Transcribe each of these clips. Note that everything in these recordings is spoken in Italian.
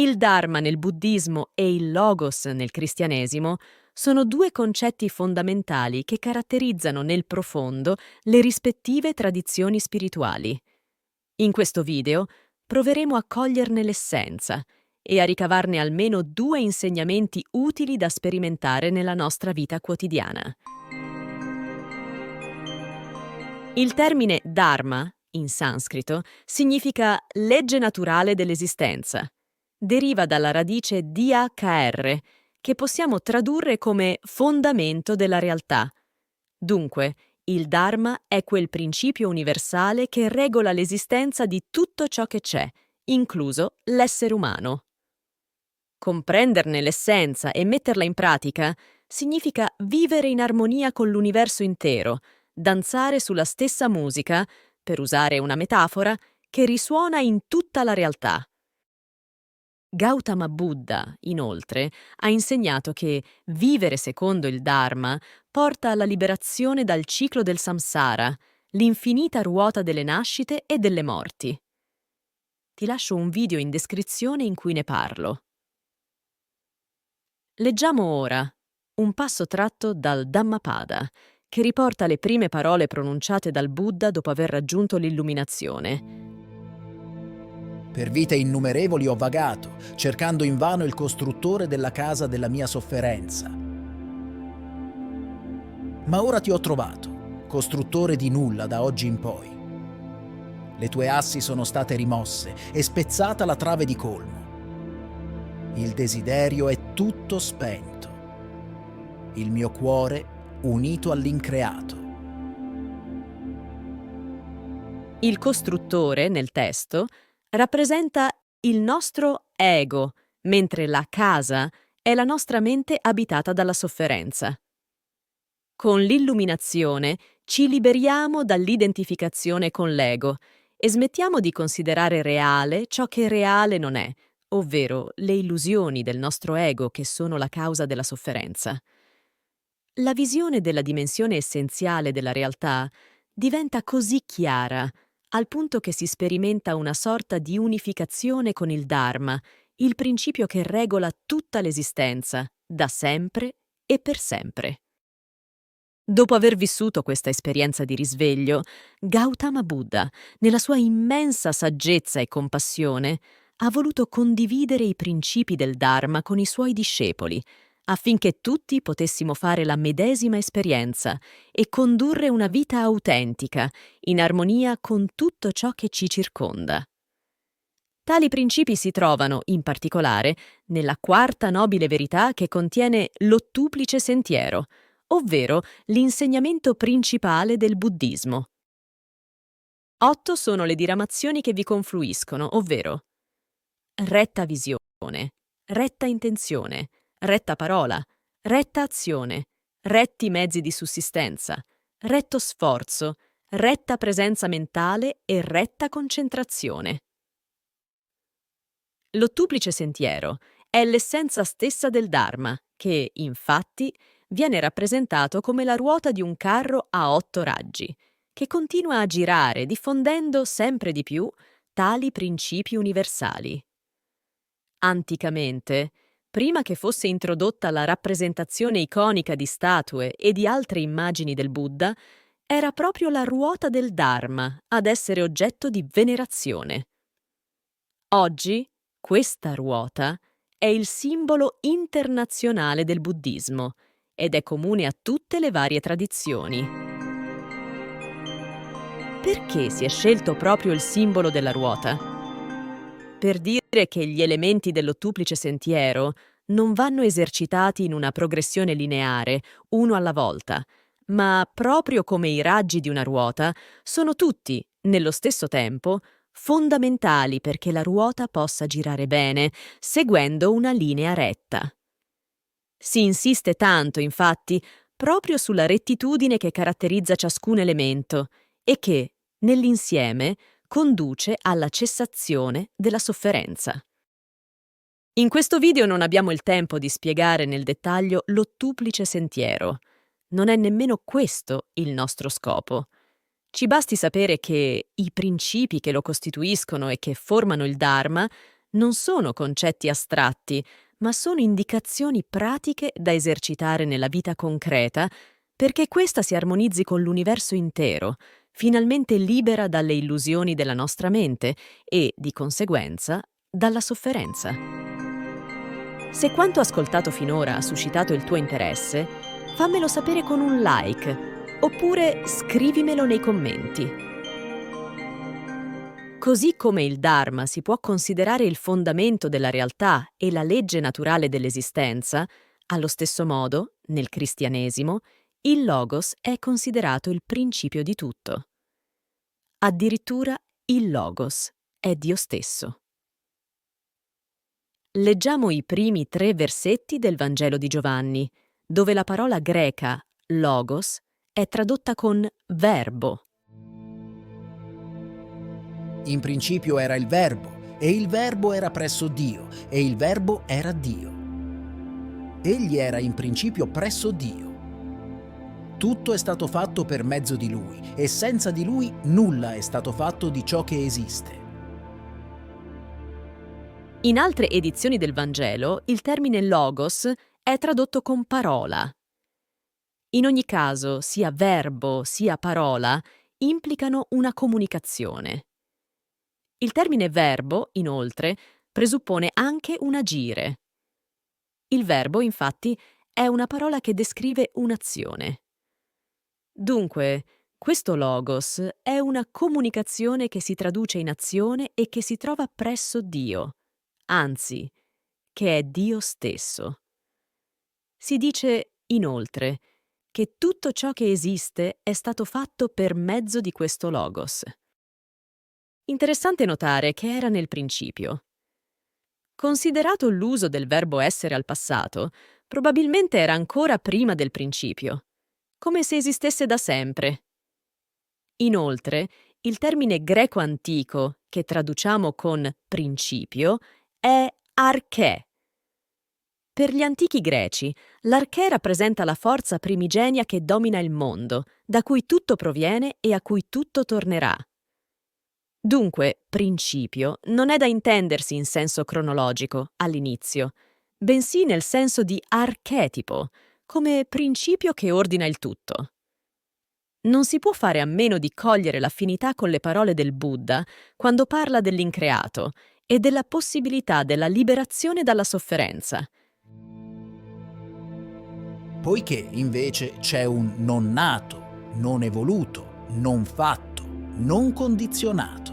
Il Dharma nel buddismo e il Logos nel cristianesimo sono due concetti fondamentali che caratterizzano nel profondo le rispettive tradizioni spirituali. In questo video proveremo a coglierne l'essenza e a ricavarne almeno due insegnamenti utili da sperimentare nella nostra vita quotidiana. Il termine Dharma, in sanscrito, significa legge naturale dell'esistenza. Deriva dalla radice DHR, che possiamo tradurre come fondamento della realtà. Dunque, il Dharma è quel principio universale che regola l'esistenza di tutto ciò che c'è, incluso l'essere umano. Comprenderne l'essenza e metterla in pratica significa vivere in armonia con l'universo intero, danzare sulla stessa musica, per usare una metafora, che risuona in tutta la realtà. Gautama Buddha, inoltre, ha insegnato che vivere secondo il Dharma porta alla liberazione dal ciclo del samsara, l'infinita ruota delle nascite e delle morti. Ti lascio un video in descrizione in cui ne parlo. Leggiamo ora un passo tratto dal Dhammapada, che riporta le prime parole pronunciate dal Buddha dopo aver raggiunto l'illuminazione. Per vite innumerevoli ho vagato, cercando invano il costruttore della casa della mia sofferenza. Ma ora ti ho trovato, costruttore di nulla da oggi in poi. Le tue assi sono state rimosse e spezzata la trave di colmo. Il desiderio è tutto spento. Il mio cuore unito all'increato. Il costruttore, nel testo, rappresenta il nostro ego, mentre la casa è la nostra mente abitata dalla sofferenza. Con l'illuminazione ci liberiamo dall'identificazione con l'ego e smettiamo di considerare reale ciò che reale non è, ovvero le illusioni del nostro ego che sono la causa della sofferenza. La visione della dimensione essenziale della realtà diventa così chiara al punto che si sperimenta una sorta di unificazione con il Dharma, il principio che regola tutta l'esistenza, da sempre e per sempre. Dopo aver vissuto questa esperienza di risveglio, Gautama Buddha, nella sua immensa saggezza e compassione, ha voluto condividere i principi del Dharma con i suoi discepoli, affinché tutti potessimo fare la medesima esperienza e condurre una vita autentica, in armonia con tutto ciò che ci circonda. Tali principi si trovano, in particolare, nella quarta nobile verità che contiene l'ottuplice sentiero, ovvero l'insegnamento principale del buddismo. 8 sono le diramazioni che vi confluiscono, ovvero retta visione, retta intenzione, retta parola, retta azione, retti mezzi di sussistenza, retto sforzo, retta presenza mentale e retta concentrazione. L'ottuplice sentiero è l'essenza stessa del Dharma, che, infatti, viene rappresentato come la ruota di un carro a 8 raggi, che continua a girare diffondendo sempre di più tali principi universali. Anticamente, prima che fosse introdotta la rappresentazione iconica di statue e di altre immagini del Buddha, era proprio la ruota del Dharma ad essere oggetto di venerazione. Oggi, questa ruota è il simbolo internazionale del buddismo ed è comune a tutte le varie tradizioni. Perché si è scelto proprio il simbolo della ruota? Per dire che gli elementi dell'ottuplice sentiero non vanno esercitati in una progressione lineare, uno alla volta, ma proprio come i raggi di una ruota, sono tutti, nello stesso tempo, fondamentali perché la ruota possa girare bene, seguendo una linea retta. Si insiste tanto, infatti, proprio sulla rettitudine che caratterizza ciascun elemento e che, nell'insieme, conduce alla cessazione della sofferenza. In questo video non abbiamo il tempo di spiegare nel dettaglio l'ottuplice sentiero. Non è nemmeno questo il nostro scopo. Ci basti sapere che i principi che lo costituiscono e che formano il Dharma Non sono concetti astratti, ma sono indicazioni pratiche da esercitare nella vita concreta perché questa si armonizzi con l'universo intero, finalmente libera dalle illusioni della nostra mente e, di conseguenza, dalla sofferenza. Se quanto ascoltato finora ha suscitato il tuo interesse, fammelo sapere con un like oppure scrivimelo nei commenti. Così come il Dharma si può considerare il fondamento della realtà e la legge naturale dell'esistenza, allo stesso modo, nel cristianesimo, il Logos è considerato il principio di tutto. Addirittura il Logos è Dio stesso. Leggiamo i primi 3 versetti del Vangelo di Giovanni, dove la parola greca Logos è tradotta con verbo. In principio era il Verbo, e il Verbo era presso Dio, e il Verbo era Dio. Egli era in principio presso Dio. Tutto è stato fatto per mezzo di Lui, e senza di Lui nulla è stato fatto di ciò che esiste. In altre edizioni del Vangelo, il termine Logos è tradotto con parola. In ogni caso, sia verbo sia parola implicano una comunicazione. Il termine verbo, inoltre, presuppone anche un agire. Il verbo, infatti, è una parola che descrive un'azione. Dunque, questo logos è una comunicazione che si traduce in azione e che si trova presso Dio, anzi, che è Dio stesso. Si dice, inoltre, che tutto ciò che esiste è stato fatto per mezzo di questo logos. Interessante notare che era nel principio. Considerato l'uso del verbo essere al passato, probabilmente era ancora prima del principio, come se esistesse da sempre. Inoltre, il termine greco antico, che traduciamo con principio, è arché. Per gli antichi greci, l'arché rappresenta la forza primigenia che domina il mondo, da cui tutto proviene e a cui tutto tornerà. Dunque, principio non è da intendersi in senso cronologico, all'inizio, bensì nel senso di archetipo, come principio che ordina il tutto. Non si può fare a meno di cogliere l'affinità con le parole del Buddha quando parla dell'increato e della possibilità della liberazione dalla sofferenza. Poiché invece c'è un non nato, non evoluto, non fatto, non condizionato.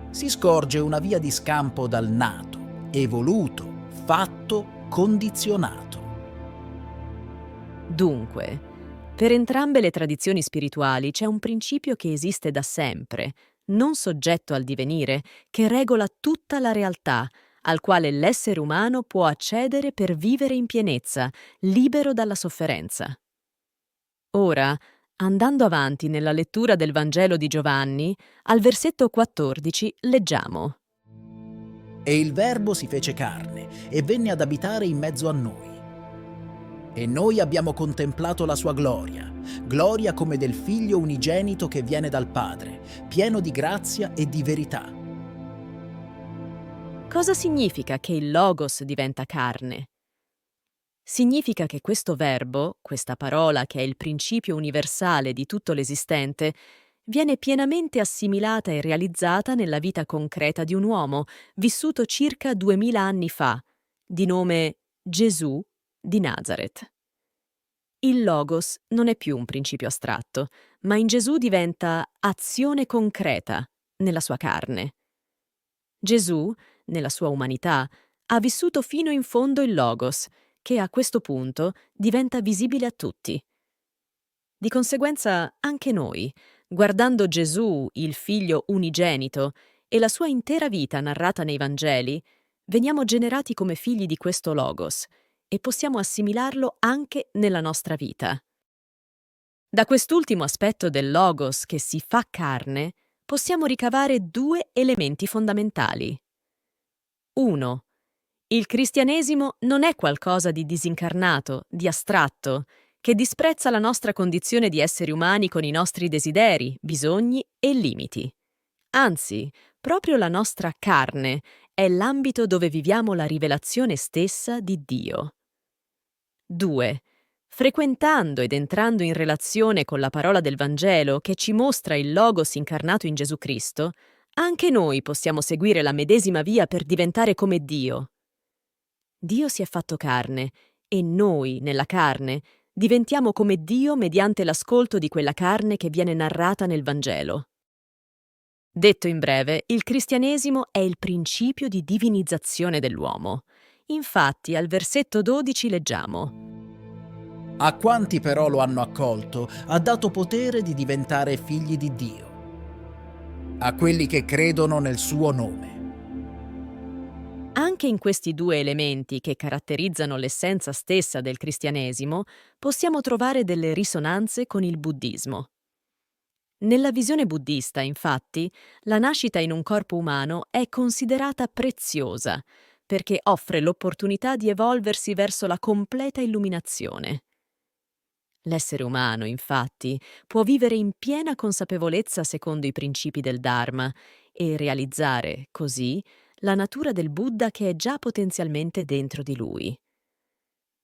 Si scorge una via di scampo dal nato, evoluto, fatto, condizionato. Dunque, per entrambe le tradizioni spirituali c'è un principio che esiste da sempre, non soggetto al divenire, che regola tutta la realtà, al quale l'essere umano può accedere per vivere in pienezza, libero dalla sofferenza. Ora, andando avanti nella lettura del Vangelo di Giovanni, al versetto 14 leggiamo: E il Verbo si fece carne e venne ad abitare in mezzo a noi. E noi abbiamo contemplato la sua gloria, gloria come del Figlio unigenito che viene dal Padre, pieno di grazia e di verità. Cosa significa che il Logos diventa carne? Significa che questo verbo, questa parola che è il principio universale di tutto l'esistente, viene pienamente assimilata e realizzata nella vita concreta di un uomo vissuto circa 2000 anni fa, di nome Gesù di Nazareth. Il Logos non è più un principio astratto, ma in Gesù diventa azione concreta nella sua carne. Gesù, nella sua umanità, ha vissuto fino in fondo il Logos, che a questo punto diventa visibile a tutti. Di conseguenza, anche noi, guardando Gesù, il Figlio unigenito, e la sua intera vita narrata nei Vangeli, veniamo generati come figli di questo Logos e possiamo assimilarlo anche nella nostra vita. Da quest'ultimo aspetto del Logos che si fa carne, possiamo ricavare 2 elementi fondamentali. 1. Il cristianesimo non è qualcosa di disincarnato, di astratto, che disprezza la nostra condizione di esseri umani con i nostri desideri, bisogni e limiti. Anzi, proprio la nostra carne è l'ambito dove viviamo la rivelazione stessa di Dio. 2. Frequentando ed entrando in relazione con la parola del Vangelo che ci mostra il Logos incarnato in Gesù Cristo, anche noi possiamo seguire la medesima via per diventare come Dio. Dio si è fatto carne e noi, nella carne, diventiamo come Dio mediante l'ascolto di quella carne che viene narrata nel Vangelo. Detto in breve, il cristianesimo è il principio di divinizzazione dell'uomo. Infatti, al versetto 12 leggiamo: A quanti però lo hanno accolto, ha dato potere di diventare figli di Dio. A quelli che credono nel suo nome. Anche in questi due elementi che caratterizzano l'essenza stessa del cristianesimo, possiamo trovare delle risonanze con il buddismo. Nella visione buddista, infatti, la nascita in un corpo umano è considerata preziosa, perché offre l'opportunità di evolversi verso la completa illuminazione. L'essere umano, infatti, può vivere in piena consapevolezza secondo i principi del Dharma e realizzare, così, la natura del Buddha che è già potenzialmente dentro di lui.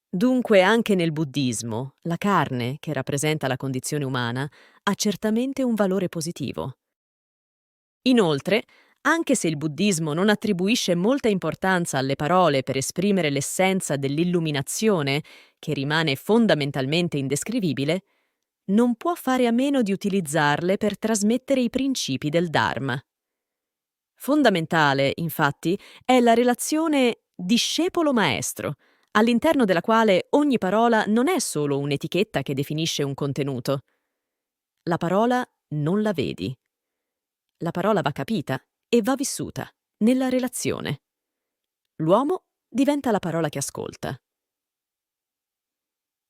Dunque, anche nel buddismo, la carne, che rappresenta la condizione umana, ha certamente un valore positivo. Inoltre, anche se il buddismo non attribuisce molta importanza alle parole per esprimere l'essenza dell'illuminazione, che rimane fondamentalmente indescrivibile, non può fare a meno di utilizzarle per trasmettere i principi del Dharma. Fondamentale, infatti, è la relazione discepolo-maestro, all'interno della quale ogni parola non è solo un'etichetta che definisce un contenuto. La parola non la vedi. La parola va capita e va vissuta, nella relazione. L'uomo diventa la parola che ascolta.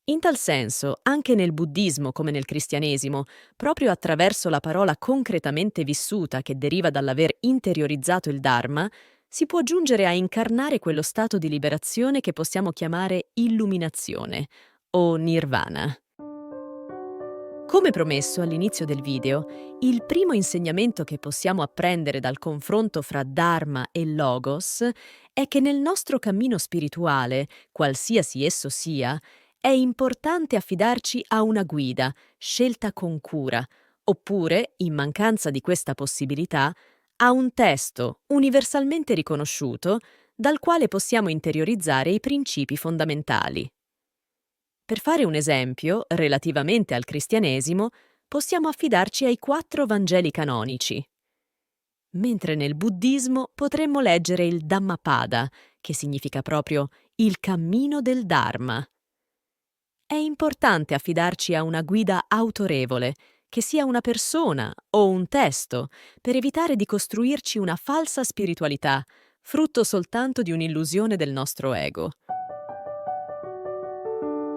In tal senso, anche nel buddismo come nel cristianesimo, proprio attraverso la parola concretamente vissuta che deriva dall'aver interiorizzato il Dharma, si può giungere a incarnare quello stato di liberazione che possiamo chiamare illuminazione o nirvana. Come promesso all'inizio del video, il primo insegnamento che possiamo apprendere dal confronto fra Dharma e Logos è che nel nostro cammino spirituale, qualsiasi esso sia, è importante affidarci a una guida, scelta con cura, oppure, in mancanza di questa possibilità, a un testo universalmente riconosciuto dal quale possiamo interiorizzare i principi fondamentali. Per fare un esempio, relativamente al cristianesimo, possiamo affidarci ai 4 Vangeli canonici, mentre nel buddismo potremmo leggere il Dhammapada, che significa proprio il cammino del Dharma. È importante affidarci a una guida autorevole, che sia una persona o un testo, per evitare di costruirci una falsa spiritualità, frutto soltanto di un'illusione del nostro ego.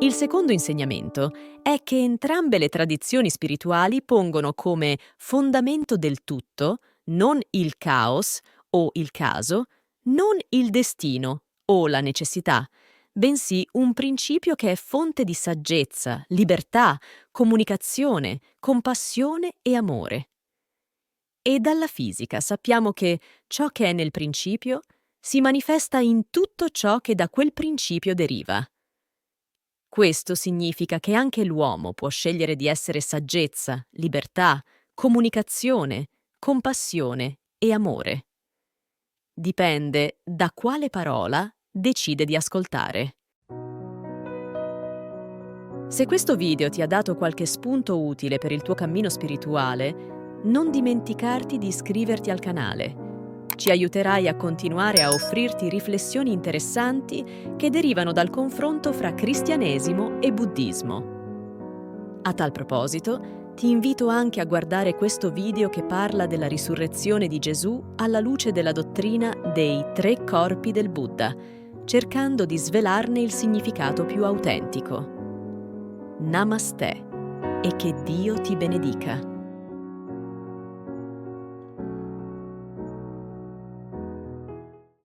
Il secondo insegnamento è che entrambe le tradizioni spirituali pongono come fondamento del tutto non il caos o il caso, non il destino o la necessità, bensì un principio che è fonte di saggezza, libertà, comunicazione, compassione e amore. E dalla fisica sappiamo che ciò che è nel principio si manifesta in tutto ciò che da quel principio deriva. Questo significa che anche l'uomo può scegliere di essere saggezza, libertà, comunicazione, compassione e amore. Dipende da quale parola decide di ascoltare. Se questo video ti ha dato qualche spunto utile per il tuo cammino spirituale, non dimenticarti di iscriverti al canale. Ci aiuterai a continuare a offrirti riflessioni interessanti che derivano dal confronto fra cristianesimo e buddismo. A tal proposito, ti invito anche a guardare questo video che parla della risurrezione di Gesù alla luce della dottrina dei 3 corpi del Buddha, cercando di svelarne il significato più autentico. Namaste e che Dio ti benedica.